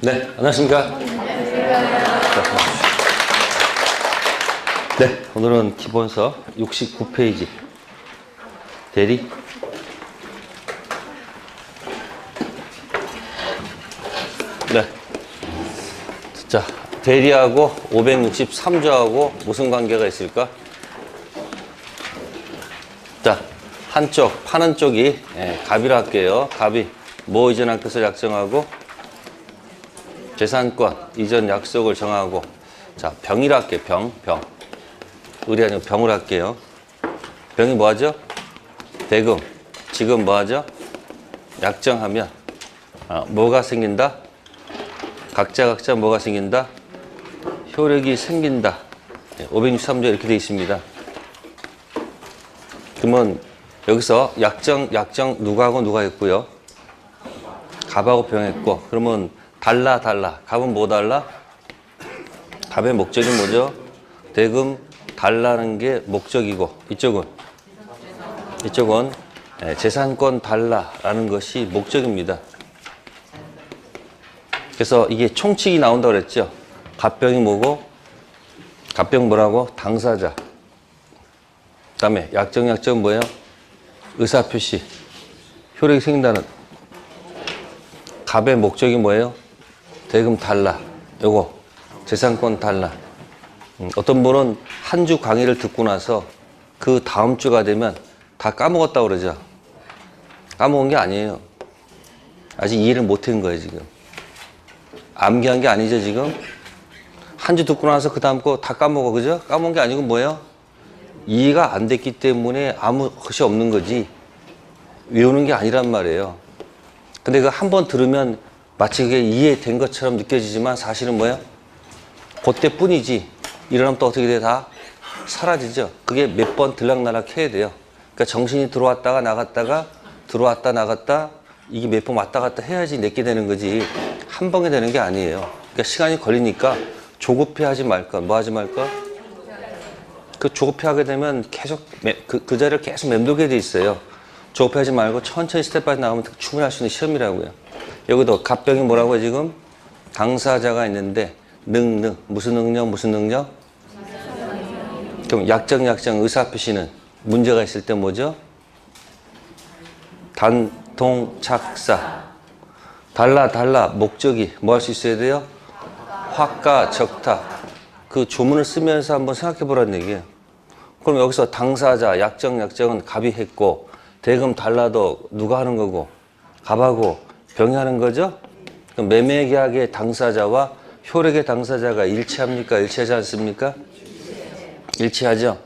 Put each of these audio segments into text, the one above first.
네, 안녕하십니까. 네, 오늘은 기본서 69페이지 대리. 네. 자, 대리하고 563조하고 무슨 관계가 있을까? 자, 한쪽, 파는 쪽이 갑이라 할게요. 갑이 뭐 이전한 뜻을 약정하고 재산권 이전 약속을 정하고, 자, 병이라 할게요. 병. 을이 아니고 병을 할게요. 병이 뭐 하죠? 대금. 지금 뭐 하죠? 약정하면 뭐가 생긴다? 각자 뭐가 생긴다? 효력이 생긴다. 563조 이렇게 되어 있습니다. 그러면 여기서 약정 누구하고 누가 했고요? 갑하고 병했고, 그러면 달라. 갑은 뭐 달라? 갑의 목적이 뭐죠? 대금 달라는 게 목적이고, 이쪽은 재산권 달라라는 것이 목적입니다. 그래서 이게 총칙이 나온다고 그랬죠. 갑병이 뭐고? 갑병 뭐라고? 당사자. 그 다음에 약정은 뭐예요? 의사표시. 효력이 생긴다는. 갑의 목적이 뭐예요? 대금 달라. 요거 재산권 달라. 어떤 분은 한 주 강의를 듣고 나서 그 다음 주가 되면 다 까먹었다고 그러죠. 까먹은 게 아니에요. 아직 이해를 못한 거예요, 지금. 암기한 게 아니죠, 지금. 한 주 듣고 나서 그 다음 거 다 까먹어, 그죠? 까먹은 게 아니고 뭐예요? 이해가 안 됐기 때문에 아무 것이 없는 거지 외우는 게 아니란 말이에요. 근데 그 한 번 들으면 마치 그게 이해된 것처럼 느껴지지만 사실은 뭐예요? 그때뿐이지. 일어나면 또 어떻게 돼? 다 사라지죠. 그게 몇 번 들락날락 해야 돼요. 그러니까 정신이 들어왔다가 나갔다가 들어왔다 나갔다 이게 몇 번 왔다 갔다 해야지 내게 되는 거지 한 번에 되는 게 아니에요. 그러니까 시간이 걸리니까 조급해 하지 말까? 뭐 하지 말까? 그 조급해 하게 되면 계속 그 자리를 계속 맴돌게 돼 있어요. 조급해 하지 말고 천천히 스텝 바이 나가면 충분히 할 수 있는 시험이라고요. 여기도 갑병이 뭐라고요, 지금? 당사자가 있는데 무슨 능력? 그럼 약정 의사표시는 문제가 있을 때 뭐죠? 단통착사. 달라 목적이 뭐 할 수 있어야 돼요? 화가 적타. 그 조문을 쓰면서 한번 생각해 보라는 얘기예요. 그럼 여기서 당사자 약정은 갑이 했고, 대금 달라도 누가 하는 거고? 갑하고 병이 하는 거죠? 그럼 매매계약의 당사자와 효력의 당사자가 일치합니까? 일치하지 않습니까? 일치하죠?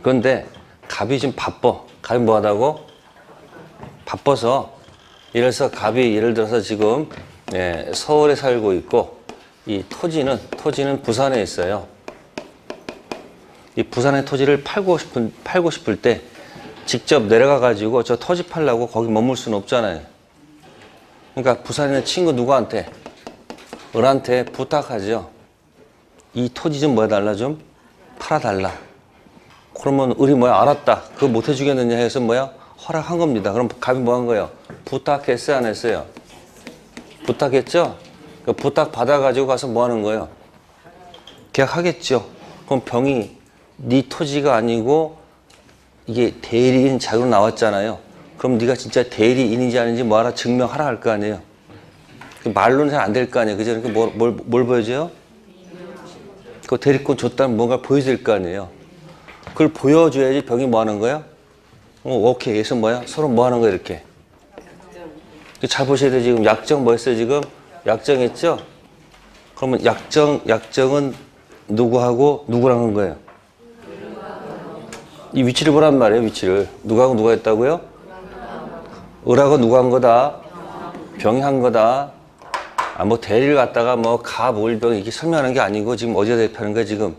그런데 갑이 좀 바빠. 갑이 뭐 하다고? 바빠서. 이래서 갑이 예를 들어서 지금 서울에 살고 있고, 이 토지는 부산에 있어요. 이 부산의 토지를 팔고 싶을 때 직접 내려가 가지고 저 토지 팔려고 거기 머물 수는 없잖아요. 그러니까 부산에 있는 친구 누구한테? 을한테 부탁하죠. 이 토지 좀 뭐 해달라, 좀 팔아달라. 그러면 을이 뭐야? 알았다. 그거 못 해주겠느냐 해서 뭐야? 허락한 겁니다. 그럼 갑이 뭐 한 거예요? 부탁했어요, 안 했어요? 부탁했죠? 그 부탁 받아가지고 가서 뭐 하는 거예요? 계약하겠죠. 그럼 병이 네 토지가 아니고 이게 대리인 자격으로 나왔잖아요. 그럼 네가 진짜 대리인인지 아닌지 뭐 하나 증명하라 할 거 아니에요. 말로는 잘 안 될 거 아니에요. 그죠? 그러니까 뭘 보여줘요? 그 대리권 줬다면 뭔가 보여줘야 될 거 아니에요. 그걸 보여줘야지 병이 뭐 하는 거야? 오케이. 그래서 뭐야? 서로 뭐 하는 거야, 이렇게. 잘 보셔야 돼요. 지금 약정 뭐 했어요, 지금? 약정했죠? 그러면 약정은 누구하고 누구랑 한 거예요? 이 위치를 보란 말이에요, 위치를. 누구하고 누가 했다고요? 을하고 누가 한 거다? 병이 한 거다. 뭐 대리를 갖다가 뭐 갑을병 이렇게 설명하는 게 아니고 지금 어디다 대표하는 거야, 지금?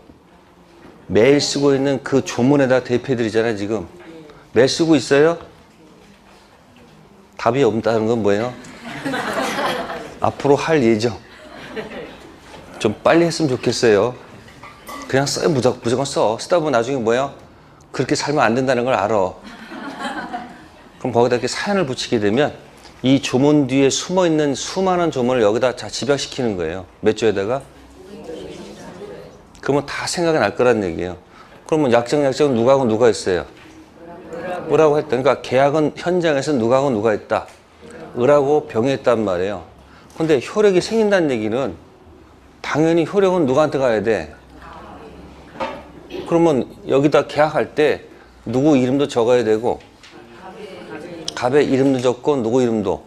매일 쓰고 있는 그 조문에다 대표해드리잖아요, 지금. 매일 쓰고 있어요? 답이 없다는 건 뭐예요? 앞으로 할 예정. 좀 빨리 했으면 좋겠어요. 그냥 써요. 무조건 써. 쓰다 보면 나중에 뭐예요? 그렇게 살면 안 된다는 걸 알아. 그럼 거기다 이렇게 사연을 붙이게 되면 이 조문 뒤에 숨어 있는 수많은 조문을 여기다 다 집약시키는 거예요. 몇 조에다가? 그러면 다 생각이 날 거란 얘기예요. 그러면 약정은 누가하고 누가 있어요? 을하고 했다. 그러니까 계약은 현장에서 누가하고 누가 했다? 을하고 병이 했단 말이에요. 근데 효력이 생긴다는 얘기는 당연히 효력은 누구한테 가야 돼? 그러면 여기다 계약할 때 누구 이름도 적어야 되고 갑의 이름도 적고 누구 이름도.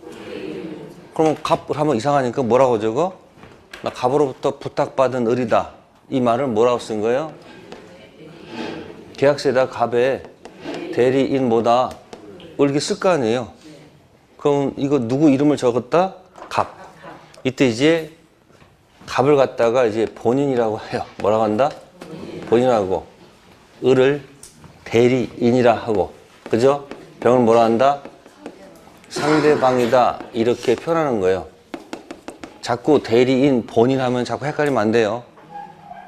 그러면 갑을 하면 이상하니까 뭐라고 적어? 나 갑으로부터 부탁받은 을이다. 이 말을 뭐라고 쓴 거예요? 계약서에다 갑의 대리인 뭐다? 이렇게 쓸 거 아니에요. 그럼 이거 누구 이름을 적었다? 갑. 이때 이제 갑을 갖다가 이제 본인이라고 해요. 뭐라고 한다? 본인하고 을을 대리인이라 하고, 그죠? 병을 뭐라 한다? 상대방이다. 이렇게 표현하는 거예요. 자꾸 대리인, 본인 하면 자꾸 헷갈리면 안 돼요.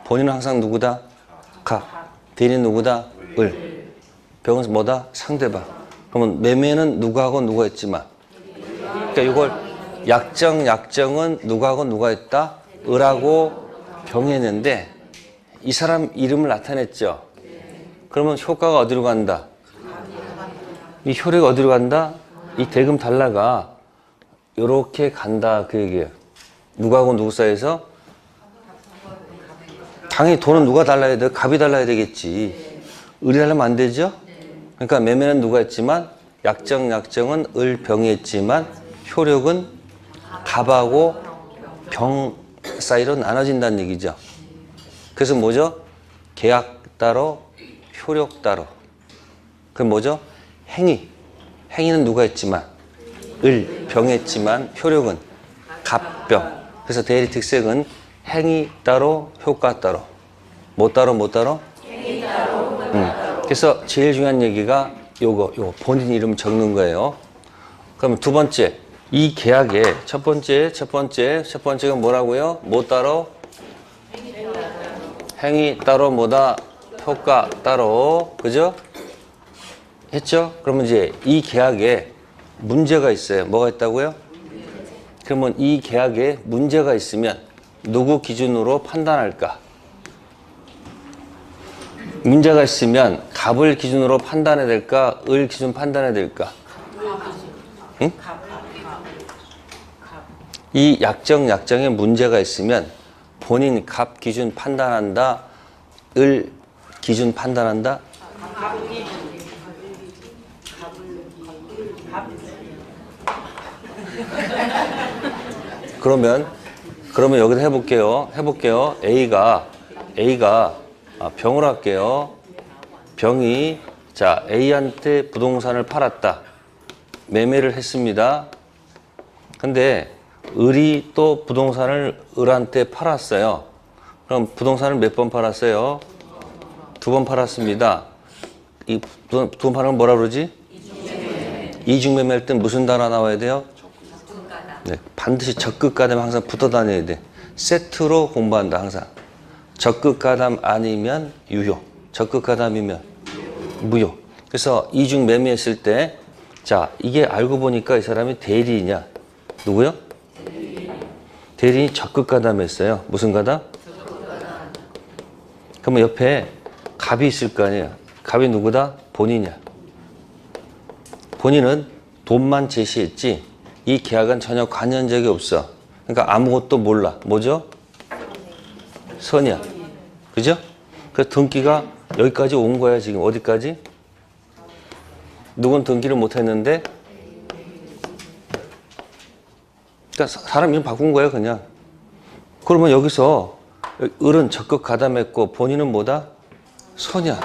본인은 항상 누구다? 갑. 대리인 누구다? 을. 병은 뭐다? 상대방. 그러면 매매는 누구하고 누가 했지만. 그러니까 이걸 약정은 누구하고 누가 했다? 을하고 병이 했는데 이 사람 이름을 나타냈죠. 그러면 효과가 어디로 간다? 이 효력이 어디로 간다? 이 대금 달라가 이렇게 간다 그 얘기예요. 누구하고 누구 사이에서? 당연히 돈은 누가 달라야 돼? 갑이 달라야 되겠지. 을이 달라면 안 되죠? 그러니까 매매는 누가 했지만 약정은 을, 병이 했지만 효력은 갑하고 병 사이로 나눠진다는 얘기죠. 그래서 뭐죠? 계약 따로, 효력 따로. 그럼 뭐죠? 행위는 누가 했지만 을, 병이 했지만 효력은 갑병. 그래서 대리 특색은 행위 따로, 효과 따로. 뭐 따로? 행위 따로. 그래서 제일 중요한 얘기가 요거 본인 이름 적는 거예요. 그럼 두 번째, 이 계약의 첫 번째가 뭐라고요? 뭐 따로? 행위 따로 뭐다? 효과 따로. 그죠? 했죠? 그러면 이제 이 계약에 문제가 있어요. 뭐가 있다고요? 그러면 이 계약에 문제가 있으면 누구 기준으로 판단할까? 문제가 있으면 갑을 기준으로 판단해야 될까? 을 기준 판단해야 될까? 응? 이 약정에 문제가 있으면 본인 갑 기준 판단한다? 을 기준 판단한다? 그러면 여기서 해볼게요. A가 병을 할게요. 병이 자 A한테 부동산을 팔았다. 매매를 했습니다. 근데 을이 또 부동산을 을한테 팔았어요. 그럼 부동산을 몇 번 팔았어요? 2번 팔았습니다. 이 두 번 파는 건 뭐라 그러지? 이중매매할 땐 무슨 단어 나와야 돼요? 네, 반드시 적극가담 항상 붙어 다녀야 돼. 세트로 공부한다 항상. 적극가담 아니면 유효, 적극가담이면 무효. 그래서 이중매매했을 때 자 이게 알고 보니까 이 사람이 대리인이야. 누구요? 대리인이 적극가담했어요. 무슨 가담? 그러면 옆에 갑이 있을 거 아니에요. 갑이 누구다? 본인이야. 본인은 돈만 제시했지 이 계약은 전혀 관여한 적이 없어. 그러니까 아무것도 몰라. 뭐죠? 선이야. 그죠? 그 등기가 여기까지 온 거야 지금. 어디까지? 누군 등기를 못 했는데 그러니까 사람 이름 바꾼 거예요 그냥. 그러면 여기서 을은 적극 가담했고 본인은 뭐다? 선이야.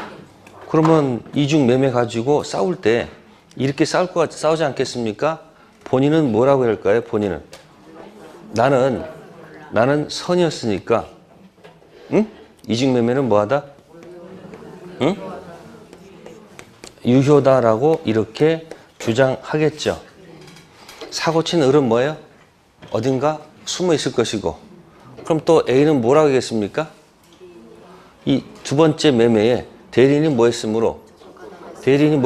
그러면 이중 매매 가지고 싸울 때 이렇게 싸우지 않겠습니까? 본인은 뭐라고 할까요? 본인은 나는 선이었으니까 응? 이중 매매는 뭐하다? 응? 유효다라고 이렇게 주장하겠죠. 사고 친 을은 뭐예요? 어딘가 숨어 있을 것이고. 그럼 또 A는 뭐라고 하겠습니까? 이 두 번째 매매에 대리인이 뭐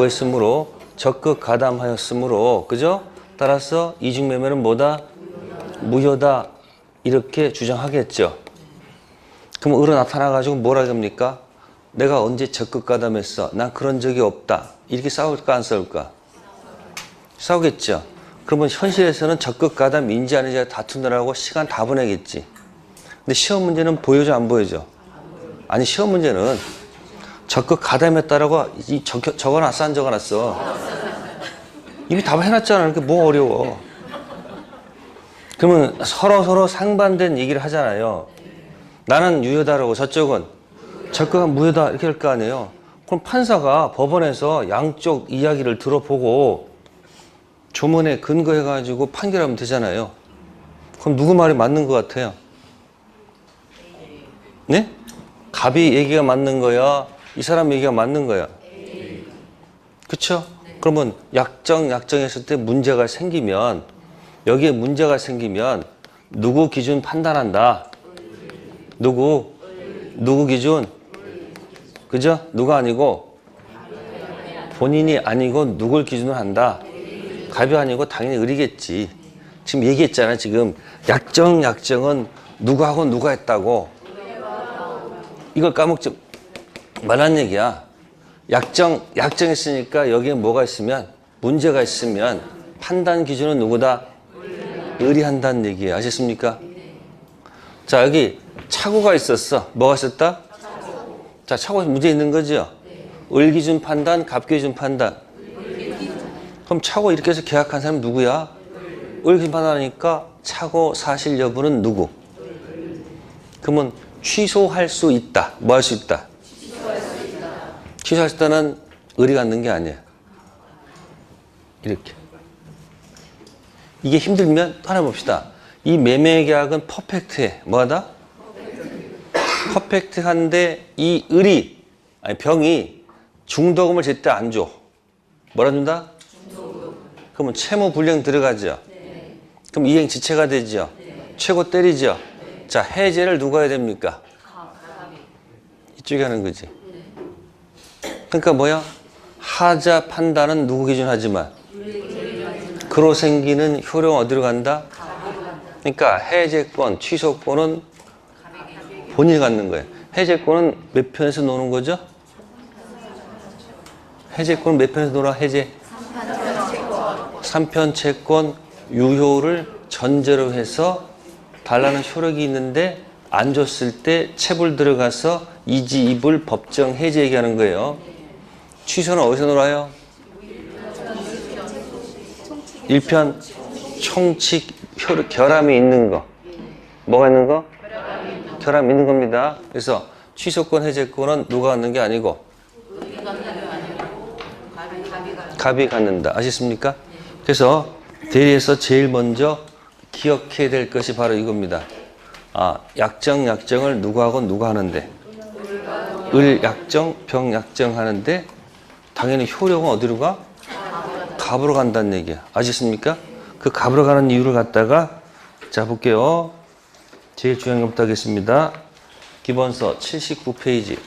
했으므로 적극 가담하였으므로 그죠? 따라서 이중매매는 뭐다? 무효다. 이렇게 주장하겠죠. 그럼 을은 나타나가지고 뭐라 합니까? 내가 언제 적극 가담했어? 난 그런 적이 없다. 이렇게 싸울까 안 싸울까? 싸우겠죠. 그러면 현실에서는 적극 가담 인지 아닌지 다투느라고 시간 다 보내겠지. 근데 시험 문제는 보여줘 안 보여줘? 아니 시험 문제는 적극 가담했다라고 적어놨어 안 적어놨어? 이미 답을 해놨잖아. 그게 뭐 어려워. 그러면 서로 상반된 얘기를 하잖아요. 나는 유효다라고 저쪽은 적극은 무효다 이렇게 할 거 아니에요. 그럼 판사가 법원에서 양쪽 이야기를 들어보고 조문에 근거해가지고 판결하면 되잖아요. 그럼 누구 말이 맞는 것 같아요? 네? 갑이 얘기가 맞는 거야? 이 사람 얘기가 맞는 거야? 그쵸? 그러면 약정했을 때 문제가 생기면 여기에 문제가 생기면 누구 기준 판단한다? 누구 기준? 그죠? 누가 아니고 본인이 아니고 누굴 기준으로 한다? 갑이 아니고 당연히 을이겠지. 지금 얘기했잖아. 지금 약정은 누구하고 누가 했다고. 이걸 까먹지 말란 얘기야. 약정했으니까 여기에 뭐가 있으면 문제가 있으면 판단 기준은 누구다? 을이 한다는 얘기예요. 아셨습니까? 자, 여기 착오가 있었어. 뭐가 있었다? 자, 착오에서 문제 있는 거죠? 을 기준 판단, 갑 기준 판단. 그럼 착오 이렇게 해서 계약한 사람이 누구야? 을 기준 판단하니까 착오 사실 여부는 누구? 그러면 취소할 수 있다. 뭐 할 수 있다? 취소할 수 있다는 을이 갖는 게 아니야. 이렇게. 이게 힘들면 또 하나 봅시다. 이 매매 계약은 퍼펙트해. 뭐하다? 퍼펙트한데 이 을이 아니 병이 중도금을 제때 안 줘. 뭐라 준다? 그러면 채무 불이행 들어가죠. 그럼 이행 지체가 되죠. 최고 때리죠. 자, 해제를 누가 해야 됩니까? 이쪽에 하는 거지. 그러니까 뭐야? 하자 판단은 누구 기준 하지만 그로 생기는 효력은 어디로 간다? 그러니까 해제권, 취소권은 본인이 갖는 거예요. 해제권은 몇 편에서 노는 거죠? 해제권은 몇 편에서 놀아? 해제? 3편 채권 유효를 전제로 해서 달라는 효력이 있는데 안 줬을 때 체불 들어가서 이지이불 법정 해제 얘기하는 거예요. 취소는 어디서 놀아요? 1편 총칙 결함이 있는 거. 뭐가 있는 거? 결함이 있는 겁니다. 그래서 취소권 해제권은 누가 갖는 게 아니고 갑이 갖는다. 아셨습니까? 그래서 대리에서 제일 먼저 기억해야 될 것이 바로 이겁니다. 약정을 누구하고 누가 하는데 을 약정, 병 약정 하는데 당연히 효력은 어디로 가? 갑으로 간다는 얘기야. 아셨습니까? 그 갑으로 가는 이유를 갖다가 자 볼게요. 제일 중요한 것부터 하겠습니다. 기본서 79페이지.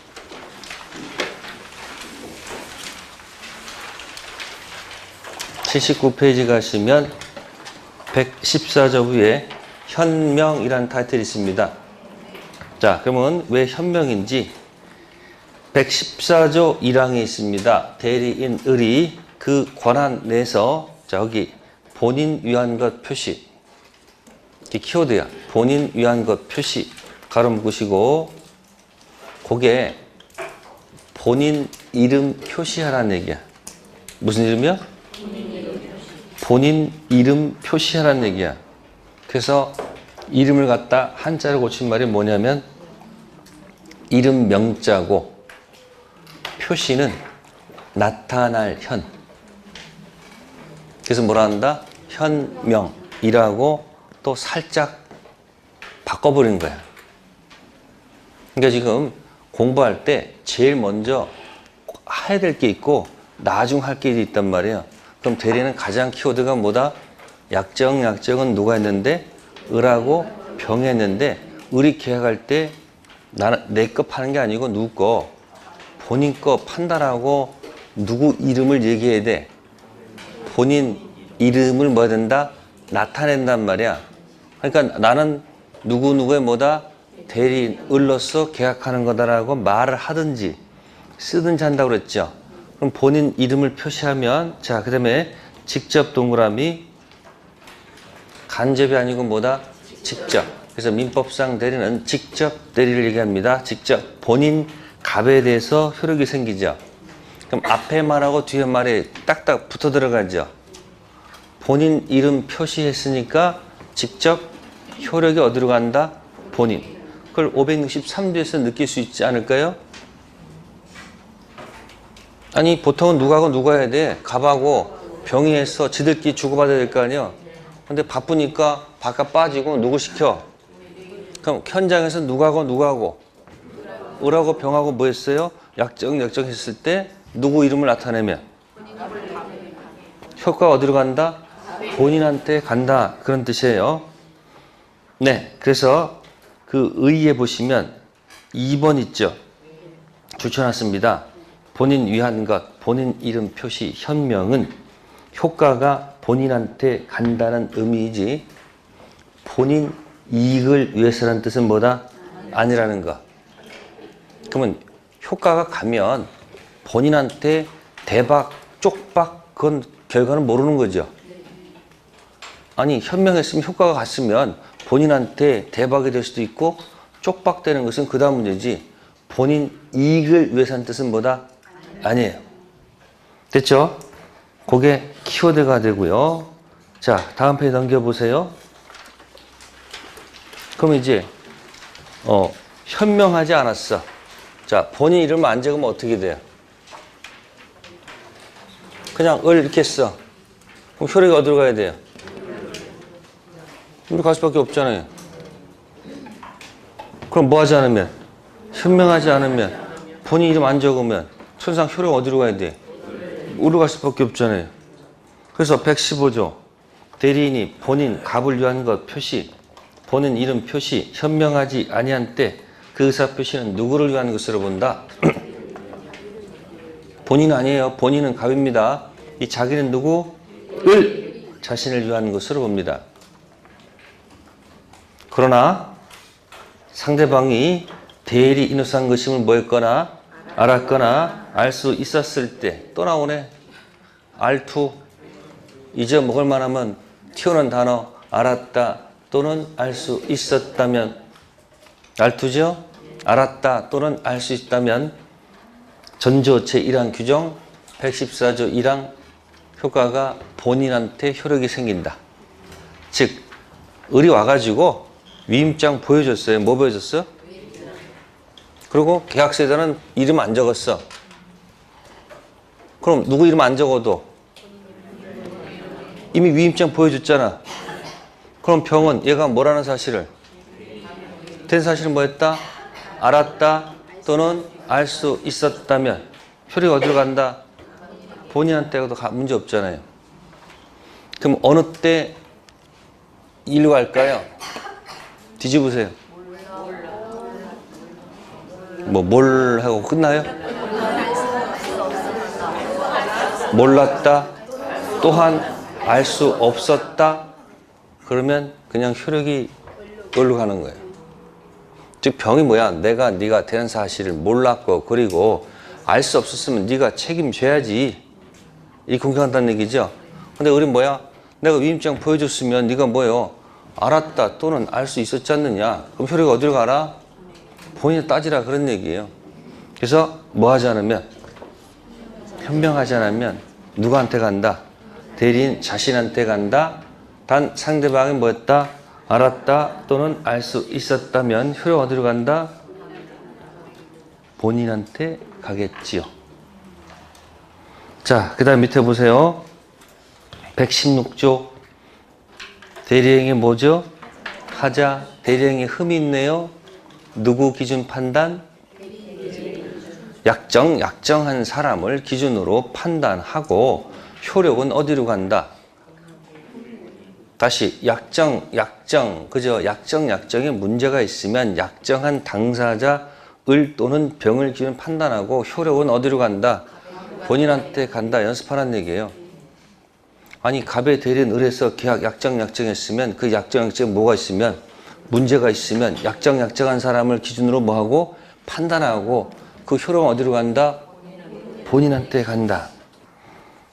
79페이지 가시면 114조 위에 현명이라는 타이틀이 있습니다. 자, 그러면 왜 현명인지 114조 1항에 있습니다. 대리인 을이 그 권한 내에서 자, 여기 본인 위한 것 표시. 이게 키워드야. 본인 위한 것 표시. 가로 묶으시고 그게 본인 이름 표시하라는 얘기야. 무슨 이름이야? 본인 이름 표시하라는 얘기야. 그래서 이름을 갖다 한자로 고친 말이 뭐냐면 이름 명자고 표시는 나타날 현. 그래서 뭐라 한다? 현명이라고 또 살짝 바꿔버린 거야. 그러니까 지금 공부할 때 제일 먼저 해야 될 게 있고 나중 할 게 있단 말이에요. 그럼 대리는 가장 키워드가 뭐다? 약정은 누가 했는데? 을하고 병이 했는데 을이 계약할 때 나는 내 거 파는 게 아니고 누구 거? 본인 거 판단하고 누구 이름을 얘기해야 돼? 본인 이름을 뭐 해야 된다? 나타낸단 말이야. 그러니까 나는 누구누구의 뭐다? 대리인으로서 계약하는 거다라고 말을 하든지 쓰든지 한다고 그랬죠. 그럼 본인 이름을 표시하면, 자, 그 다음에 직접 동그라미, 간접이 아니고 뭐다? 직접. 그래서 민법상 대리는 직접 대리를 얘기합니다. 직접 본인 갑에 대해서 효력이 생기죠. 그럼 앞에 말하고 뒤에 말이 딱딱 붙어 들어가죠. 본인 이름 표시했으니까 직접 효력이 어디로 간다? 본인. 그걸 563조에서 느낄 수 있지 않을까요? 아니 보통은 누가하고 누가 해야 돼? 갑하고 병의해서 지들끼리 주고받아야 될 거 아니야? 근데 바쁘니까 바깥 빠지고 누구 시켜? 그럼 현장에서 누가하고 누가하고 을하고 병하고 뭐 했어요? 약정 했을 때 누구 이름을 나타내면 효과가 어디로 간다? 본인한테 간다. 그런 뜻이에요. 네, 그래서 그 의의에 보시면 2번 있죠. 줄쳐놨습니다. 본인 위한 것, 본인 이름 표시, 현명은 효과가 본인한테 간다는 의미이지 본인 이익을 위해서라는 뜻은 뭐다? 아니라는 거. 그러면 효과가 가면 본인한테 대박, 쪽박, 그건 결과는 모르는 거죠. 아니 현명했으면 효과가 갔으면 본인한테 대박이 될 수도 있고 쪽박되는 것은 그 다음 문제지 본인 이익을 위해서는 뜻은 뭐다? 아니에요. 됐죠? 그게 키워드가 되고요. 자, 다음 페이지 넘겨보세요. 그럼 이제 현명하지 않았어. 자, 본인 이름을 안 적으면 어떻게 돼요? 그냥 을 이렇게 써. 그럼 효력이 어디로 가야 돼요? 우리 갈 수밖에 없잖아요. 그럼 뭐 하지 않으면? 현명하지 않으면 본인 이름 안 적으면 천상 효력 어디로 가야 돼? 으로 갈 수밖에 없잖아요. 그래서 115조 대리인이 본인 갑을 위한 것 표시, 본인 이름 표시, 현명하지 아니한 때 그 의사 표시는 누구를 위한 것으로 본다? 본인 아니에요. 본인은 갑입니다. 이 자기는 누구? 을! 자신을 위한 것으로 봅니다. 그러나 상대방이 대리인으로서 한 것임을 뭐했거나 알았거나 알 수 있었을 때 또 나오네. 알투 잊어먹을 만하면 튀어나온 단어 알았다 또는 알 수 있었다면 알투죠? 알았다 또는 알 수 있다면 전조 제1항 규정 114조 1항 효과가 본인한테 효력이 생긴다. 즉 을이 와가지고 위임장 보여줬어요. 뭐 보여줬어? 그리고 계약서에다는 이름 안 적었어. 그럼 누구 이름 안 적어도 이미 위임장 보여줬잖아. 그럼 병은 얘가 뭐라는 사실을 된 사실은 뭐였다? 알았다 또는 알 수 있었다면 효력이 어디로 간다? 본인한테 가도 문제 없잖아요. 그럼 어느 때 일로 갈까요? 뒤집으세요. 뭐 뭘 하고 끝나요? 몰랐다 또한 알 수 없었다 그러면 그냥 효력이 을로 가는 거예요. 즉 병이 뭐야? 내가 네가 된 사실을 몰랐고 그리고 알 수 없었으면 네가 책임져야지. 이 공격한다는 얘기죠. 근데 우리 뭐야? 내가 위임장 보여줬으면 네가 뭐요? 알았다 또는 알 수 있었지 않느냐? 그럼 효력이 어디로 가라? 본인이 따지라 그런 얘기예요. 그래서 뭐 하지 않으면 현명하지 않으면 누구한테 간다? 대리인 자신한테 간다. 단 상대방이 뭐였다? 알았다 또는 알 수 있었다면 효력 어디로 간다? 본인한테 가겠지요. 자, 그 다음 밑에 보세요. 116조 대리행위 뭐죠? 하자. 대리행위 흠이 있네요. 누구 기준 판단? 약정한 사람을 기준으로 판단하고 효력은 어디로 간다? 다시 그죠? 약정에 문제가 있으면 약정한 당사자 을 또는 병을 기준 판단하고 효력은 어디로 간다? 본인한테 간다. 연습하라는 얘기예요. 아니 갑의 대리인 을에서 계약 약정했으면 그 약정에 뭐가 있으면 문제가 있으면 약정한 사람을 기준으로 뭐하고 판단하고 그 효력은 어디로 간다? 본인한테 간다.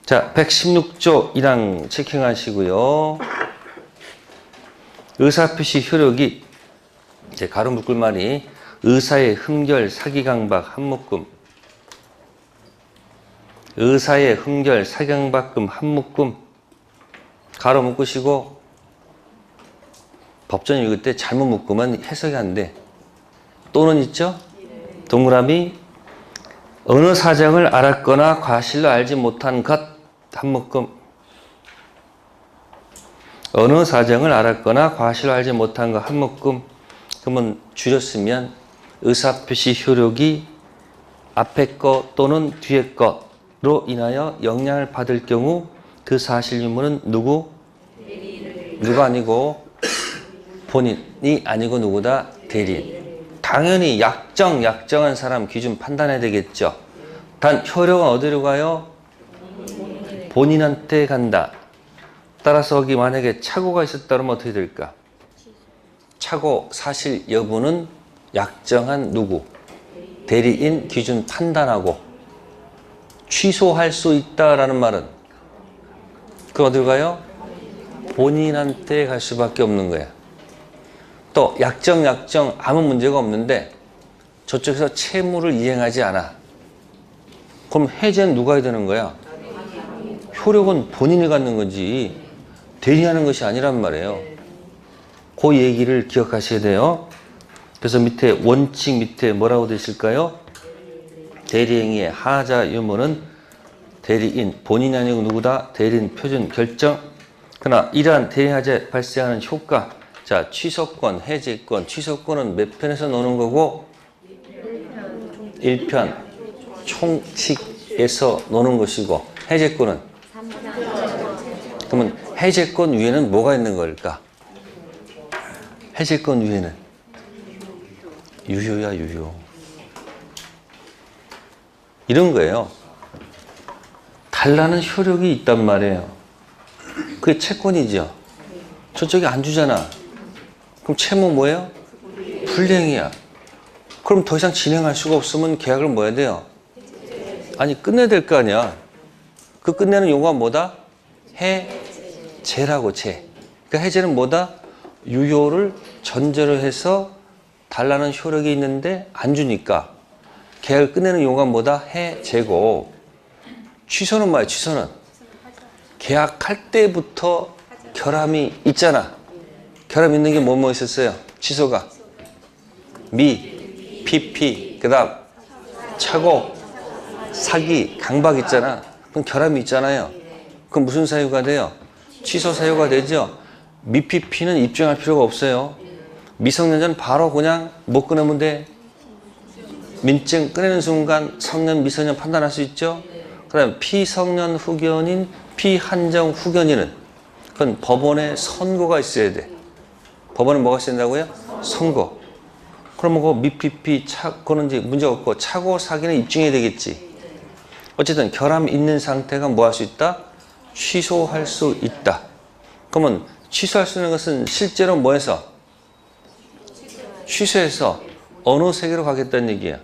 자, 116조 1항 체킹하시고요. 의사표시 효력이 이제 가로 묶을 말이 의사의 흠결 사기강박 한묶음, 의사의 흠결 사기강박금 한묶음 가로 묶으시고 법전 읽을 때 잘못 묶으면 해석이 안 돼. 또는 있죠? 동그라미 어느 사정을 알았거나 과실로 알지 못한 것 한묶음, 어느 사정을 알았거나 과실로 알지 못한 것 한묶음. 그러면 줄였으면 의사표시 효력이 앞에 거 또는 뒤에 거로 인하여 영향을 받을 경우 그 사실 유무는 누구? 누가 아니고 본인이 아니고 누구다? 대리인. 당연히 약정한 사람 기준 판단해야 되겠죠. 단 효력은 어디로 가요? 본인한테 간다. 따라서 여기 만약에 착오가 있었다 그러면 어떻게 될까? 착오 사실 여부는 약정한 누구? 대리인 기준 판단하고 취소할 수 있다라는 말은 그 어디로 가요? 본인한테 갈 수밖에 없는 거야. 또 약정 아무 문제가 없는데 저쪽에서 채무를 이행하지 않아. 그럼 해제는 누가 해야 되는 거야? 효력은 본인이 갖는 거지 대리하는 것이 아니란 말이에요. 그 얘기를 기억하셔야 돼요. 그래서 밑에 원칙 밑에 뭐라고 되어 있을까요? 대리행위의 하자 유무는 대리인, 본인이 아니고 누구다? 대리인 표준 결정. 그러나 이러한 대리하자에 발생하는 효과, 자 취소권, 해제권, 취소권은 몇 편에서 노는 거고 1편 총칙에서 노는 것이고 해제권은 그러면 해제권 위에는 뭐가 있는 걸까? 해제권 위에는 유효야 유효. 이런 거예요. 달라는 효력이 있단 말이에요. 그게 채권이죠. 저쪽이 안 주잖아. 그럼 채무 뭐예요? 불이행이야. 그럼 더 이상 진행할 수가 없으면 계약을 뭐 해야 돼요? 아니 끝내야 될 거 아니야. 그 끝내는 용어가 뭐다? 해제라고 제. 그러니까 해제는 뭐다? 유효를 전제로 해서 달라는 효력이 있는데 안 주니까 계약을 끝내는 용어가 뭐다? 해제고. 취소는 뭐야? 취소는 계약할 때부터 결함이 있잖아. 결함 있는 게 뭐 있었어요? 취소가 미, PP, 그 다음 착오, 사기, 강박 있잖아. 그럼 결함이 있잖아요. 그럼 무슨 사유가 돼요? 취소 사유가 되죠. 미-PP는 입증할 필요가 없어요. 미성년자는 바로 그냥 못 끊으면 돼. 민증 꺼내는 순간 성년, 미성년 판단할 수 있죠. 그 다음 피성년 후견인, 피한정 후견인은 그건 법원에 선고가 있어야 돼. 법원은 뭐가 있어야 된다고요? 선고. 그러면 그 미-PP, 그거는 이제 문제가 없고 착오, 사기는 입증해야 되겠지. 어쨌든 결함이 있는 상태가 뭐 할 수 있다? 취소할 수 있다. 그러면 취소할 수 있는 것은 실제로 뭐해서? 취소해서 어느 세계로 가겠다는 얘기야?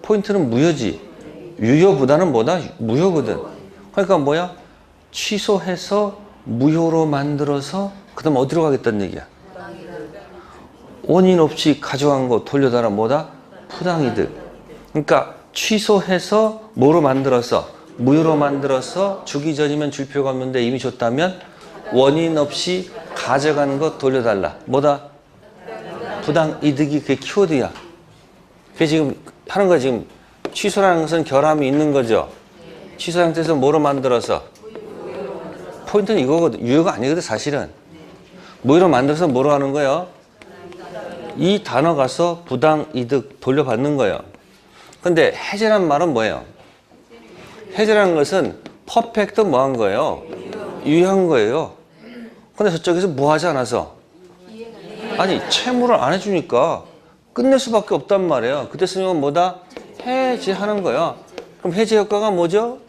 포인트는 무효지. 유효보다는 뭐다? 무효거든. 그러니까 뭐야? 취소해서 무효로 만들어서 그 다음 어디로 가겠다는 얘기야? 원인 없이 가져간 거 돌려달라 뭐다? 부당이득. 그러니까 취소해서 뭐로 만들어서? 무효로 만들어서 주기 전이면 줄 필요가 없는데 이미 줬다면 원인 없이 가져간 거 돌려달라. 뭐다? 부당이득이 그게 키워드야. 그게 지금 하는 거야. 지금 취소라는 것은 결함이 있는 거죠. 취소 상태에서 뭐로 만들어서? 포인트는 이거거든. 유효가 아니거든 사실은. 무효로 만들어서 뭐로 하는 거예요? 이 단어 가서 부당이득 돌려받는 거예요. 근데 해제란 말은 뭐예요? 해제라는 것은 퍼펙트 뭐 한 거예요? 유효한 거예요. 근데 저쪽에서 뭐 하지 않아서? 아니 채무를 안 해주니까 끝낼 수밖에 없단 말이에요. 그때 쓰면 뭐다? 해제하는 거야. 그럼 해제 효과가 뭐죠?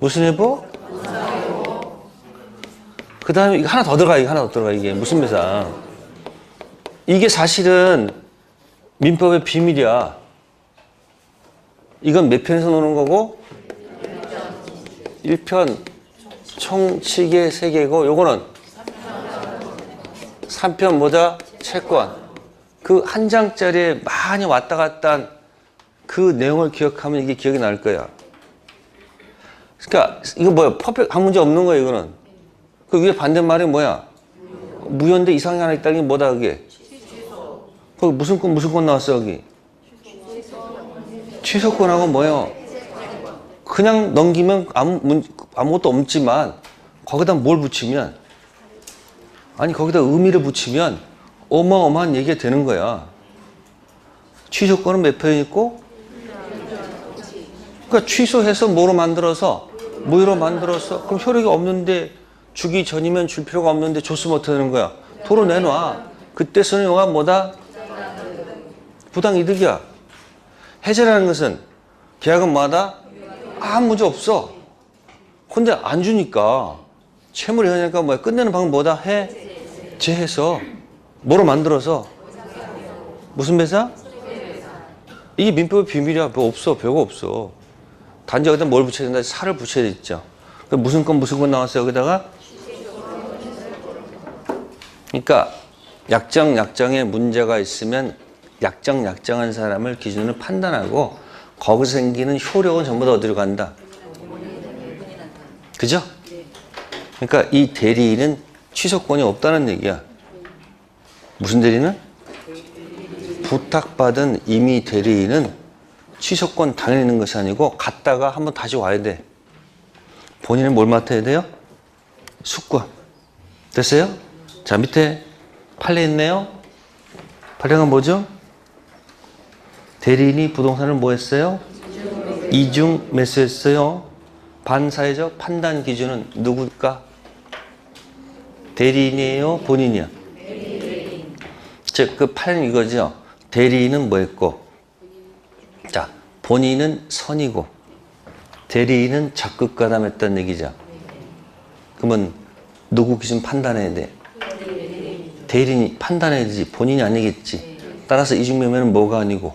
무슨 회복? 그 다음에 이거 하나 더 들어가, 이게 하나 더 들어가, 이게 무슨 매사. 이게 사실은 민법의 비밀이야. 이건 몇 편에서 노는 거고? 1편 총 7개, 3개고, 요거는 3편 뭐다? 채권. 그 한 장짜리에 많이 왔다 갔다 한 그 내용을 기억하면 이게 기억이 날 거야. 그러니까 이거 뭐야? 퍼펙트 아무 문제 없는 거야, 이거는. 그 위에 반대말이 뭐야? 무효인데 이상이 하나 있다는 게 뭐다, 그게? 거기 무슨 건 나왔어, 여기? 취소권하고 뭐예요? 그냥 넘기면 아무것도 없지만 거기다 뭘 붙이면, 아니 거기다 의미를 붙이면 어마어마한 얘기가 되는 거야. 취소권은 몇 편 있고? 그러니까 취소해서 뭐로 만들어서 무효로 만들어서, 그럼 효력이 없는데 주기 전이면 줄 필요가 없는데 줬으면 어떻게 되는 거야? 도로 내놔. 그때 쓰는 용어가 뭐다? 부당이득이야. 해제라는 것은 계약은 뭐하다? 아무 문제 없어. 근데 안 주니까 채무를 해야하니까 뭐야? 끝내는 방법 뭐다? 해제해서 뭐로 만들어서 무슨 배사? 이게 민법의 비밀이야. 뭐 없어. 별거 없어. 단지 여기다 뭘 붙여야 된다? 살을 붙여야 되죠. 무슨 건 나왔어요? 여기다가? 그러니까 약정에 문제가 있으면 약정한 사람을 기준으로 판단하고 거기서 생기는 효력은 전부 다 어디로 간다? 그죠? 그러니까 이 대리인은 취소권이 없다는 얘기야. 무슨 대리는? 부탁받은 임의 대리인은 취소권 당연히 있는 것이 아니고 갔다가 한번 다시 와야 돼. 본인은 뭘 맡아야 돼요? 숙권. 됐어요? 자, 밑에 판례 있네요. 판례가 뭐죠? 대리인이 부동산을 뭐 했어요? 이중 매수했어요. 반사회적 판단 기준은 누구일까? 대리인이에요? 본인이야? 즉, 그 판례는 이거죠. 대리인은 뭐 했고, 자, 본인은 선이고, 대리인은 적극 가담했다는 얘기죠. 그러면 누구 기준 판단해야 돼? 대리인이 판단해야 되지. 본인이 아니겠지. 따라서 이중매매는 뭐가 아니고?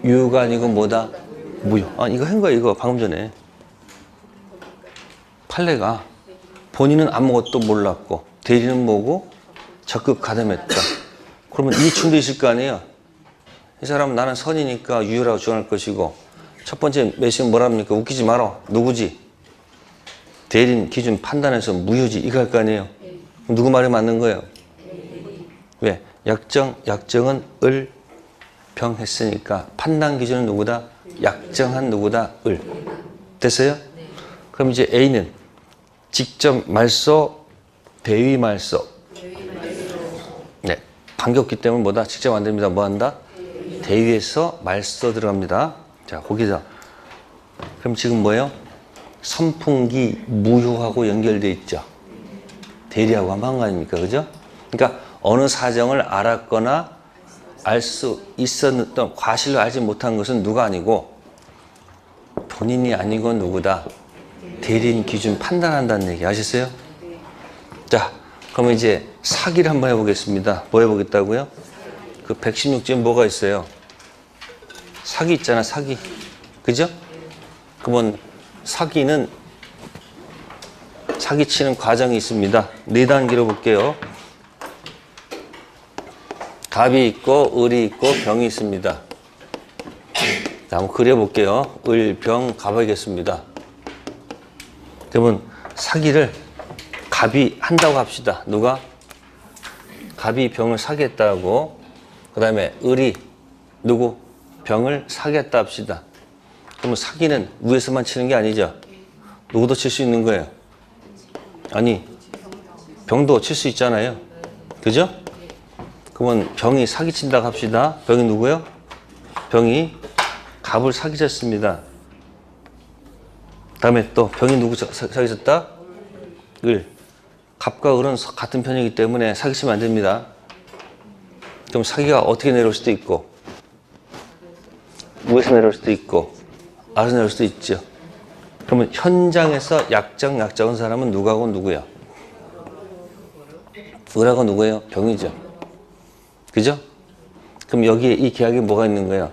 유효가 아니고 뭐다? 무효. 아, 이거 한 거야, 이거 방금 전에. 판례가 본인은 아무것도 몰랐고 대리는 뭐고? 적극 가담했다. 그러면 이충도 있을 거 아니에요? 이 사람은 나는 선이니까 유효라고 주장할 것이고, 첫 번째 매시는 뭐랍니까? 웃기지 마라. 누구지? 대리인 기준 판단해서 무효지. 이거 할 거 아니에요? 누구 말이 맞는 거예요? 왜? 약정은 을병했으니까 판단 기준은 누구다? 약정한 누구다? 을. 됐어요? 그럼 이제 A는 직접 말소, 대위 말소. 네. 관계없기 때문에 뭐다? 직접 안 됩니다. 뭐 한다? 대위에서 말소 들어갑니다. 자, 거기서. 그럼 지금 뭐예요? 선풍기 무효하고 연결되어 있죠. 대리하고 한 거 아닙니까? 그죠? 그러니까 어느 사정을 알았거나 알 수 있었던 과실로 알지 못한 것은 누가 아니고 본인이 아니고 누구다? 대리인 기준 판단한다는 얘기 아셨어요? 자, 그러면 이제 사기를 한번 해보겠습니다. 뭐 해보겠다고요? 그 116조에 뭐가 있어요? 사기 있잖아, 사기. 그죠? 그러면 사기는 사기치는 과정이 있습니다. 4단계로 볼게요. 갑이 있고 을이 있고 병이 있습니다. 자, 한번 그려볼게요. 을, 병, 갑하겠습니다. 그러면 사기를 갑이 한다고 합시다. 누가? 갑이 병을 사겠다고. 그 다음에 을이 누구? 병을 사겠다 합시다. 그러면 사기는 위에서만 치는 게 아니죠. 누구도 칠 수 있는 거예요. 아니, 병도 칠 수 있잖아요. 그죠? 그러면 병이 사기친다고 합시다. 병이 누구요? 병이 갑을 사기쳤습니다. 다음에 또 병이 누구 사기쳤다? 을. 갑과 을은 같은 편이기 때문에 사기치면 안 됩니다. 그럼 사기가 어떻게 내려올 수도 있고, 위에서 내려올 수도 있고, 아래서 내려올 수도 있죠. 그러면 현장에서 약정한 사람은 누구하고 누구예요? 을하고 누구예요? 병이죠. 그죠? 그럼 여기에 이 계약에 뭐가 있는 거예요?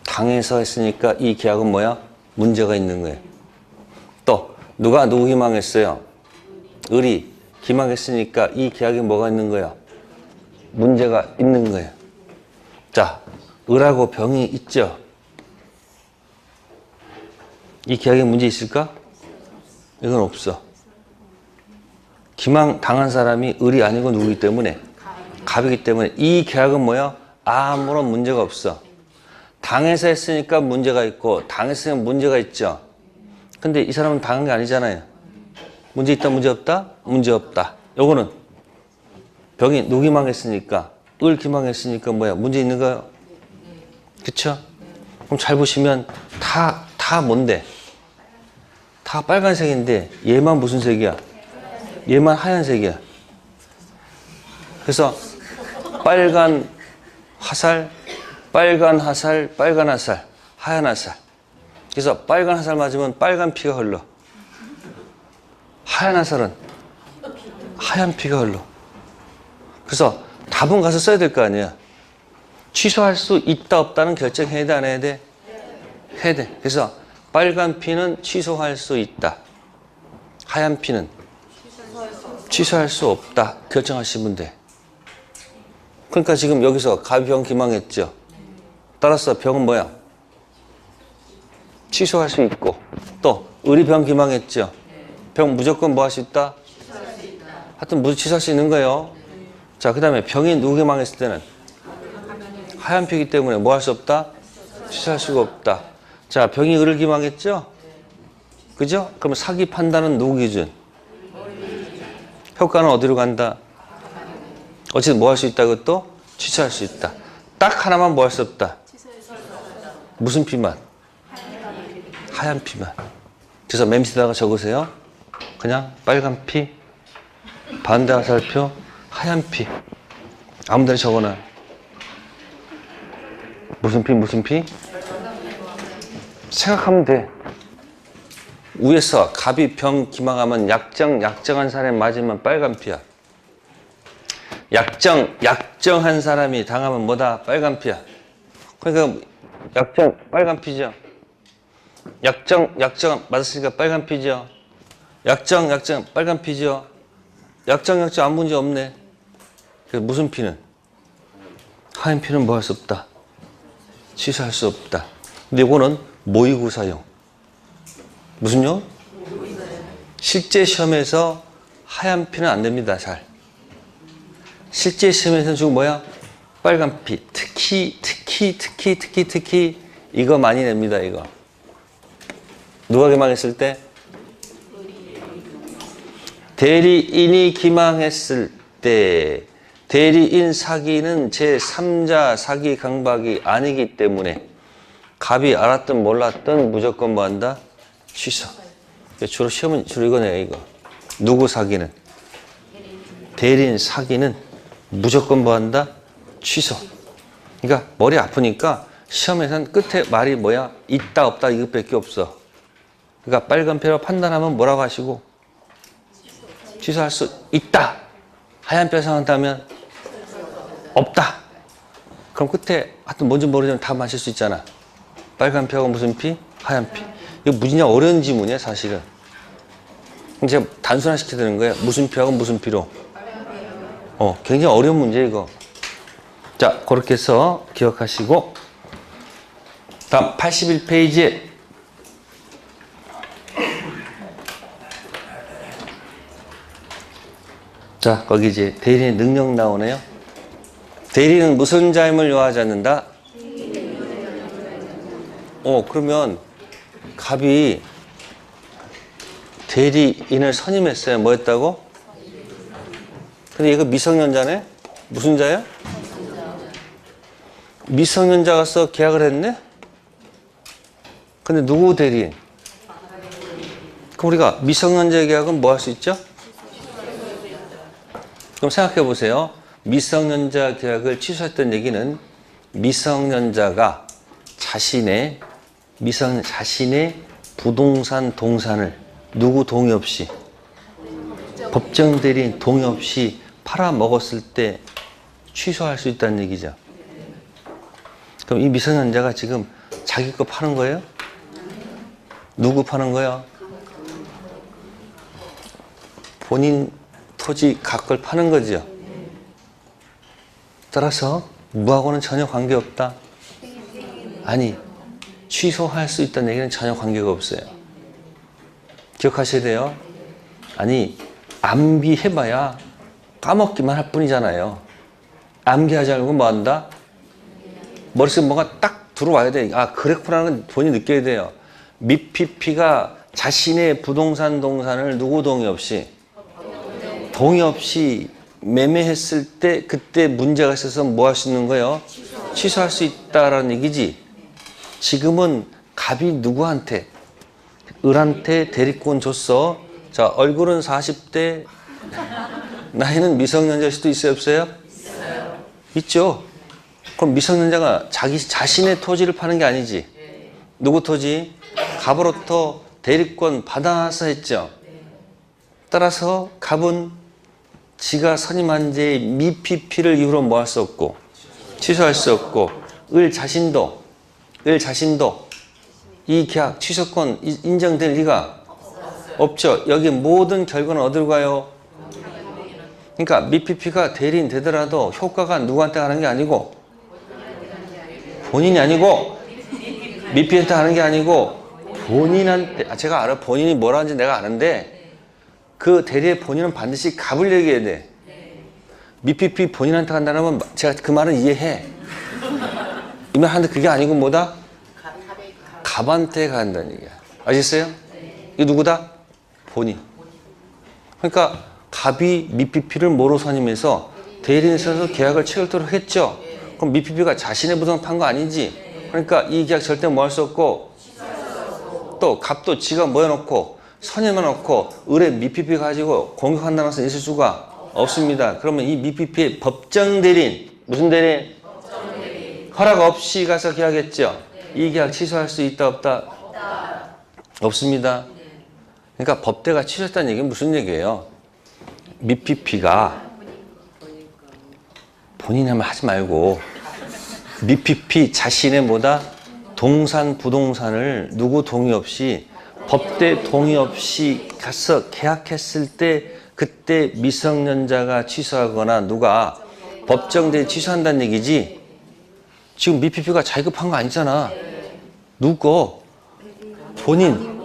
당에서 했으니까 이 계약은 뭐야? 문제가 있는 거예요. 또 누가 누구 기망했어요? 을이 기망했으니까 이 계약에 뭐가 있는 거예요? 문제가 있는 거예요. 자, 을하고 병이 있죠. 이 계약에 문제 있을까? 이건 없어. 기망 당한 사람이 을이 아니고 누구기 때문에? 갑이기 때문에 이 계약은 뭐야? 아무런 문제가 없어. 당해서 했으니까 문제가 있고 당했으면 문제가 있죠. 근데 이 사람은 당한 게 아니잖아요. 문제 있다 문제 없다? 문제 없다. 요거는 병이 누구 기망했으니까 을 기망했으니까 뭐야? 문제 있는 거예요? 그쵸? 그럼 잘 보시면 다 뭔데? 다 빨간색인데 얘만 무슨 색이야? 얘만 하얀색이야. 그래서 빨간 화살, 빨간 화살, 빨간 화살, 하얀 화살. 그래서 빨간 화살 맞으면 빨간 피가 흘러. 하얀 화살은 하얀 피가 흘러. 그래서 답은 가서 써야 될 거 아니야. 취소할 수 있다 없다는 결정해야 돼 안 해야 돼? 해야 돼. 그래서 빨간 피는 취소할 수 있다. 하얀 피는 취소할 수 없다. 결정하시면 돼. 그러니까 지금 여기서 갑이 병 기망했죠. 따라서 병은 뭐야? 취소할 수 있고 또 을이 병 기망했죠. 병 무조건 뭐 할 수 있다? 하여튼 무조건 취소할 수 있는 거예요. 자, 그 다음에 병이 누구 기망했을 때는 하얀 피이기 때문에 뭐 할 수 없다? 취소할 수가 없다. 자, 병이 을을 기망했죠? 그죠? 그러면 사기 판단은 누구 기준? 효과는 어디로 간다? 어쨌든 뭐 할 수 있다? 그것도 취소할 수 있다. 딱 하나만 뭐 할 수 없다? 무슨 피만? 하얀 피만. 그래서 맨 밑에다가 적으세요. 그냥 빨간 피, 반대 화살표, 하얀 피. 아무 데나 적어놔. 무슨 피, 무슨 피? 생각하면 돼. 위에서 갑이 병 기망하면 약정한 사람이 맞으면 빨간 피야. 약정한 사람이 당하면 뭐다? 빨간 피야. 그러니까 빨간 피죠. 약정 맞았으니까 빨간 피죠. 약정 빨간 피죠. 약정 아무 문제 없네. 그래서 무슨 피는? 하얀 피는 뭐 할 수 없다? 취소할 수 없다. 근데 이거는 모의고사용. 무슨요? 실제 시험에서 하얀 피는 안 됩니다. 잘. 실제 시험에서는 지금 뭐야? 빨간 피. 특히 이거 많이 냅니다. 이거. 누가 기망했을 때? 대리인이 기망했을 때 대리인 사기는 제3자 사기 강박이 아니기 때문에 갑이 알았든 몰랐든 무조건 뭐 한다? 취소. 주로 시험은 주로 이거네요. 이거. 누구 사기는? 대리인 사기는 무조건 뭐 한다? 취소. 그러니까 머리 아프니까 시험에서는 끝에 말이 뭐야? 있다 없다 이것밖에 없어. 그러니까 빨간 표로 판단하면 뭐라고 하시고? 취소할 수 있다. 하얀 표 생각한다면 없다. 그럼 끝에 하여튼 뭔지 모르지만 다 맞힐 수 있잖아. 빨간 표가 무슨 피? 하얀 피. 이거 무지냐 어려운 지문이야 사실은. 제가 단순화 시켜드리는 거예요. 무슨 표하고 무슨 피로. 굉장히 어려운 문제 이거. 자, 그렇게 해서 기억하시고 다음 81페이지에 자, 거기 이제 대리인의 능력 나오네요. 대리인은 무슨 자임을 요하지 않는다? 그러면 갑이 대리인을 선임했어요. 뭐 했다고? 근데 이거 미성년자네? 무슨 자야? 미성년자가 써 계약을 했네? 근데 누구 대리인? 그럼 우리가 미성년자 계약은 뭐 할 수 있죠? 그럼 생각해 보세요. 미성년자 계약을 취소했던 얘기는 미성년자가 자신의 부동산 동산을 누구 동의 없이 법정 대리인 동의 없이 팔아먹었을 때 취소할 수 있다는 얘기죠. 그럼 이 미성년자가 지금 자기 거 파는 거예요? 누구 파는 거예요? 본인 토지 각걸 파는 거죠. 따라서 무하고는 전혀 관계없다. 아니, 취소할 수 있다는 얘기는 전혀 관계가 없어요. 기억하셔야 돼요. 아니, 암기해봐야 까먹기만 할 뿐이잖아요. 암기하지 않고 뭐 한다? 머릿속에 뭐가 딱 들어와야 돼. 아, 그랬구나는 건 본인이 느껴야 돼요. 미피피가 자신의 부동산 동산을 누구 동의 없이 매매했을 때 그때 문제가 있어서 뭐 할 수 있는 거예요? 취소할 수 있다라는 얘기지. 지금은 갑이 누구한테? 을한테 대리권 줬어. 자, 얼굴은 40대, 나이는 미성년자일 수도 있어요, 없어요? 있어요. 있죠. 그럼 미성년자가 자기 자신의 토지를 파는 게 아니지. 누구 토지? 갑으로부터 대리권 받아서 했죠. 따라서 갑은 지가 선임한 죄의 미피피를 이유로 뭐 할 수 없고 취소할 수 없고 을 자신도 이 계약 취소권 인정될 리가 없죠. 여기 모든 결과는 어디로 가요? 그러니까 미피피가 대리인 되더라도 효과가 누구한테 가는 게 아니고 본인이 아니고 미피한테 가는 게 아니고 본인한테. 제가 알아. 본인이 뭐라 하는지 내가 아는데 그 대리의 본인은 반드시 갑을 얘기해야 돼. 미피피 본인한테 간다는 건 제가 그 말은 이해해. 이 말 하는데 그게 아니고 뭐다? 갑한테 간다는 얘기야. 아시겠어요? 이게 누구다? 본인. 그러니까 갑이 미피피를 뭐로 선임해서 대리인에서 계약을 체결토록 했죠. 그럼 미피피가 자신의 부동산 판 거 아니지? 그러니까 이 계약 절대 뭐 할 수 없고 또 갑도 지가 뭐 해놓고 선임해놓고 을의 미피피 가지고 공격한다는 것은 있을 수가 없습니다. 그러면 이 미피피의 법정 대리인, 무슨 대리인? 허락 없이 가서 계약했죠. 이 계약 취소할 수 있다 없다? 없습니다. 그러니까 법대가 취소했다는 얘기는 무슨 얘기예요? 미피피가 본인이 하면 하지 말고 미피피 자신의 뭐다? 동산, 부동산을 누구 동의 없이 법대 동의 없이 가서 계약했을 때 그때 미성년자가 취소하거나 누가 법정대리 취소한다는 얘기지. 지금 미피피가 자기 급한 거 아니잖아. 누구 거? 본인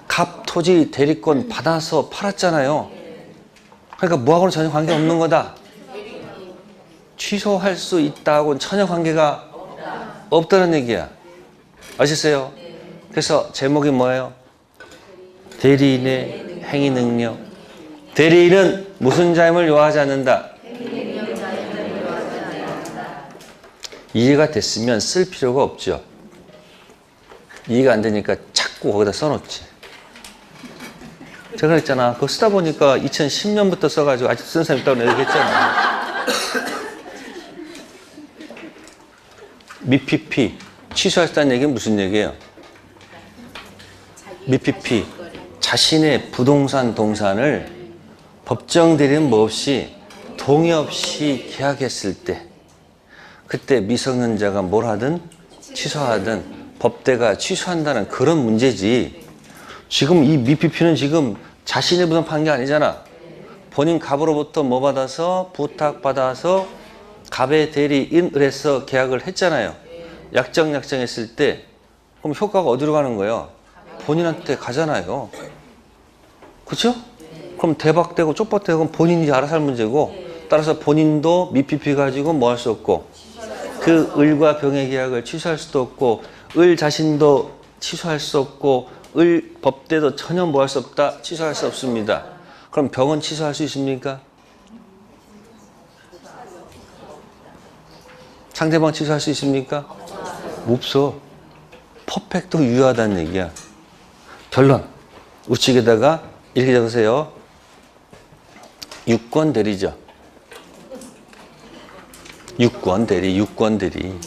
갑 토지 대리권 받아서 팔았잖아요. 그러니까 뭐하고는 전혀 관계없는 거다. 취소할 수 있다고는 전혀 관계가 없다는 얘기야. 아시겠어요? 그래서 제목이 뭐예요? 대리인의 행위 능력. 대리인은 무슨 자임을 요하지 않는다. 이해가 됐으면 쓸 필요가 없죠. 이해가 안 되니까 자꾸 거기다 써놓지. 제가 그랬잖아. 그거 쓰다 보니까 2010년부터 써가지고 아직 쓴 사람 있다고 내가 얘기했잖아. 미피피 취소했다는 얘기는 무슨 얘기예요? 미피피 자신의 부동산 동산을 법정 대리인 뭐 없이 동의 없이 계약했을 때 그때 미성년자가 뭘 하든 취소하든 법대가 취소한다는 그런 문제지. 지금 이 미피피는 지금 자신의 부동산 판 게 아니잖아. 본인 갑으로부터 뭐 받아서 부탁받아서 갑의 대리인을 해서 계약을 했잖아요. 약정했을 때 그럼 효과가 어디로 가는 거예요? 본인한테 가잖아요. 그렇죠? 그럼 대박되고 쪽박되고 본인이 알아서 할 문제고 따라서 본인도 미피피 가지고 뭐 할 수 없고 그 을과 병의 계약을 취소할 수도 없고 을 자신도 취소할 수 없고 을 법대도 전혀 뭐 할 수 없다. 취소할 수 없습니다. 그럼 병은 취소할 수 있습니까? 상대방 취소할 수 있습니까? 없어. 퍼펙트 유효하다는 얘기야. 결론. 우측에다가 이렇게 적으세요. 유권 대리죠. 유권 대리.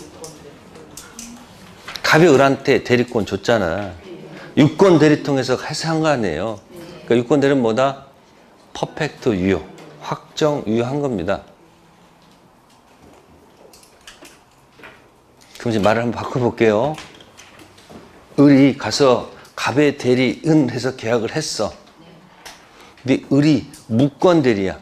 갑이 을한테 대리권 줬잖아. 유권 대리 통해서 해석한 거 아니에요. 그러니까 유권 대리는 뭐다? 퍼펙트 유효, 확정 유효한 겁니다. 그럼 이제 말을 한번 바꿔볼게요. 을이 가서 갑의 대리 은 해서 계약을 했어. 근데 을이 무권 대리야.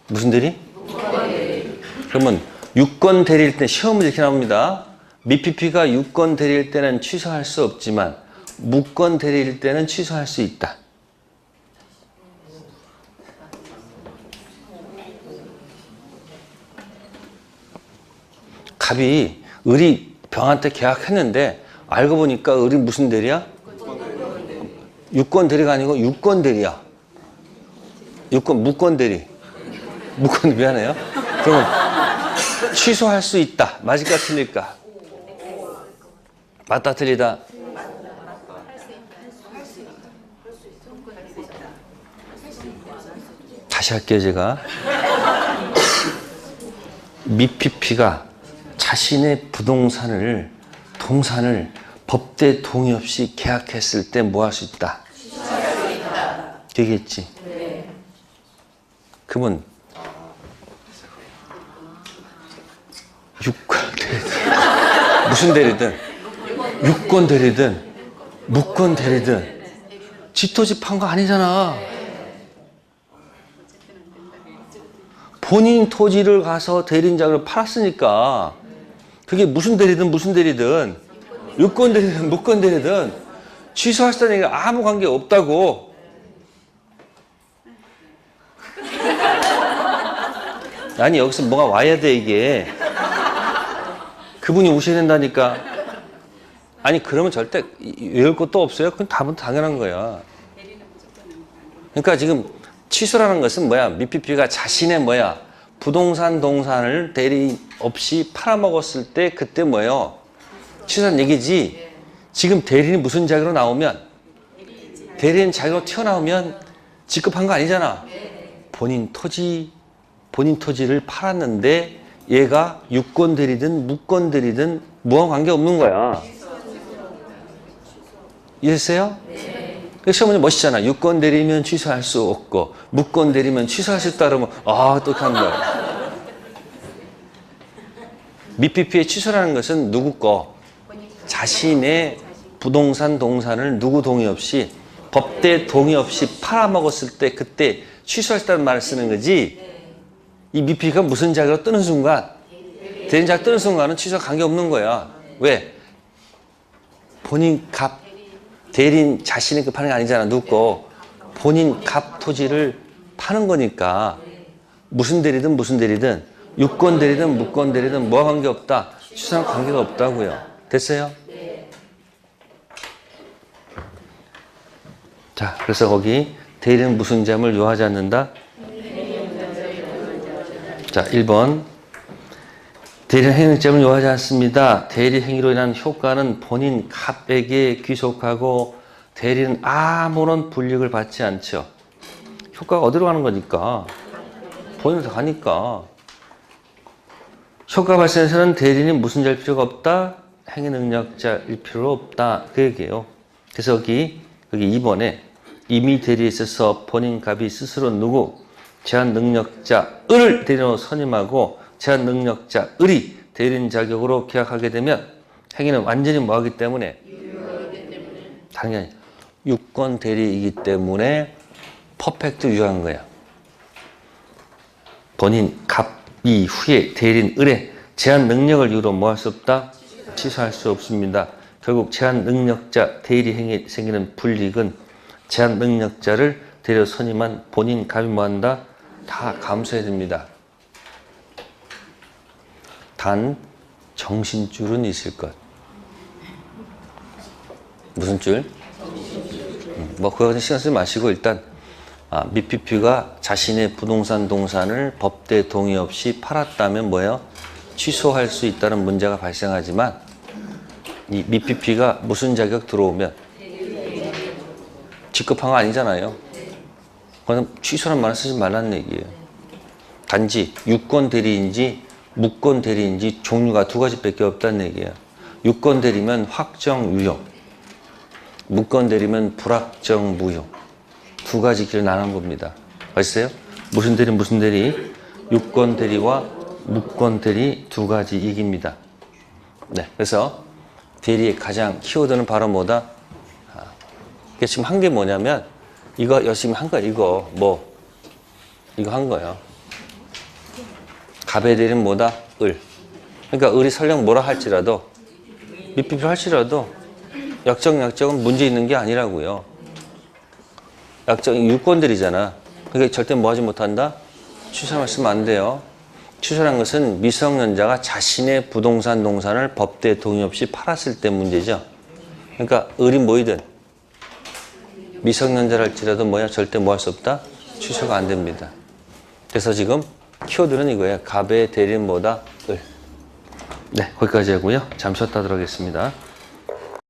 무슨 대리? 무권 대리. 그러면 유권 대리일 때 시험은 이렇게 나옵니다. 미피피가 유권 대리일 때는 취소할 수 없지만 무권 대리일 때는 취소할 수 있다. 갑이 을이 병한테 계약했는데 알고 보니까 을이 무슨 대리야? 유권 대리가 아니고 유권 대리야. 무권 대리. 무권 미안해요. 그러면 취소할 수 있다. 맞을까 틀릴까? 맞다 틀리다. 다시 할게요 제가. 미피피가 자신의 부동산을 동산을 법대 동의 없이 계약했을 때 뭐 할 수 있다? 되겠지. 그러면 유권 대리든 무슨 대리든 유권 대리든 무권 대리든 집토지 판 거 아니잖아. 본인 토지를 가서 대리인장을 팔았으니까 그게 무슨 대리든 유권 대리든 무권 대리든 취소할 수 있다는 얘기가 아무 관계 없다고. 아니 여기서 뭐가 와야 돼 이게. 그분이 오셔야 된다니까. 아니 그러면 절대 외울 것도 없어요. 그건 답은 당연한 거야. 그러니까 지금 취소라는 것은 뭐야? 미피피가 자신의 부동산 동산을 대리 없이 팔아먹었을 때 그때 뭐예요? 취소한 얘기지. 지금 대리인이 무슨 자격으로 나오면 대리인 자격으로 튀어나오면 직급한 거 아니잖아. 본인 토지를 팔았는데 얘가 유권 대리든 무권 대리든 무한 관계 없는 거야. 이해했어요? 시험문제 멋있잖아. 유권 대리면 취소할 수 없고 무권 대리면 취소할 수 있다 그러면 또 이렇게 하는 거야. 미피피의 취소라는 것은 누구 거? 자신의 부동산 동산을 누구 동의 없이 법대 동의 없이 팔아먹었을 때 그때 취소할 수 있다는 말을 쓰는 거지. 이 미피가 무슨 자격으로 뜨는 순간 대리인 자격 뜨는 순간은 취소와 관계없는 거야. 왜? 본인 갑 대리인 자신이 그 파는 게 아니잖아. 누구 거? 본인 갑 토지를 파는 거니까 무슨 대리든 유권 대리든 무권 대리든 뭐와 관계없다. 취소랑 관계가 없다고요. 됐어요? 자, 그래서 거기 대리는 무슨 점을 요하지 않는다? 자, 1번. 대리 행위점을 요하지 않습니다. 대리 행위로 인한 효과는 본인 갑에게 귀속하고 대리는 아무런 불이익을 받지 않죠. 효과가 어디로 가는 거니까? 본인한테 가니까. 효과 발생에서는 대리인이 무슨 자일 필요가 없다? 행위 능력자일 필요 없다. 그 얘기예요. 그래서 여기 2번에 이미 대리에 있어서 본인 갑이 스스로 누구? 제한 능력자을 대리인으로 선임하고 제한 능력자 을이 대리인 자격으로 계약하게 되면 행위는 완전히 뭐하기 때문에? 당연히 유권 대리이기 때문에 퍼펙트 유효한 거야. 본인 갑이 후에 대리인 을에 제한 능력을 이유로 뭐 할 수 없다? 취소할 수 없습니다. 결국 제한 능력자 대리 행위에 생기는 불이익은 제한 능력자를 대리로 선임한 본인 갑이 뭐 한다? 다 감수해야 됩니다. 단 정신줄은 있을 것. 무슨 줄? 그거 신경 쓰지 마시고 일단 미피피가 자신의 부동산 동산을 법대 동의 없이 팔았다면 뭐예요? 취소할 수 있다는 문제가 발생하지만 이 미피피가 무슨 자격 들어오면 직급한 거 아니잖아요. 그럼 취소란 말을 쓰지 말라는 얘기예요. 단지 유권 대리인지 무권 대리인지 종류가 두 가지밖에 없다는 얘기예요. 유권 대리면 확정 유효, 무건 대리면 불확정 무효. 두 가지 길을 나눈 겁니다. 아시세요? 무슨 대리 무슨 대리? 유권 대리와 무권 대리 두 가지 이깁니다. 네, 그래서 대리의 가장 키워드는 바로 뭐다? 이게 지금 한 게 뭐냐면 이거 열심히 한 거야. 이거 이거 한 거예요. 갑의 대리는 뭐다? 을. 그러니까 을이 설령 뭐라 할지라도 밑비필 할지라도 약정은 문제 있는 게 아니라고요. 약정이 유권들이잖아. 그러니까 절대 뭐 하지 못한다? 취소를 쓰면 안 돼요. 취소란 것은 미성년자가 자신의 부동산 동산을 법대 동의 없이 팔았을 때 문제죠. 그러니까 을이 뭐이든 미성년자랄지라도 절대 뭐 할 수 없다? 취소가 안 됩니다. 그래서 지금 키워드는 이거예요. 갑의 대리는 뭐다? 을. 네, 거기까지 하고요. 잠시 쉬었다 들어가겠습니다.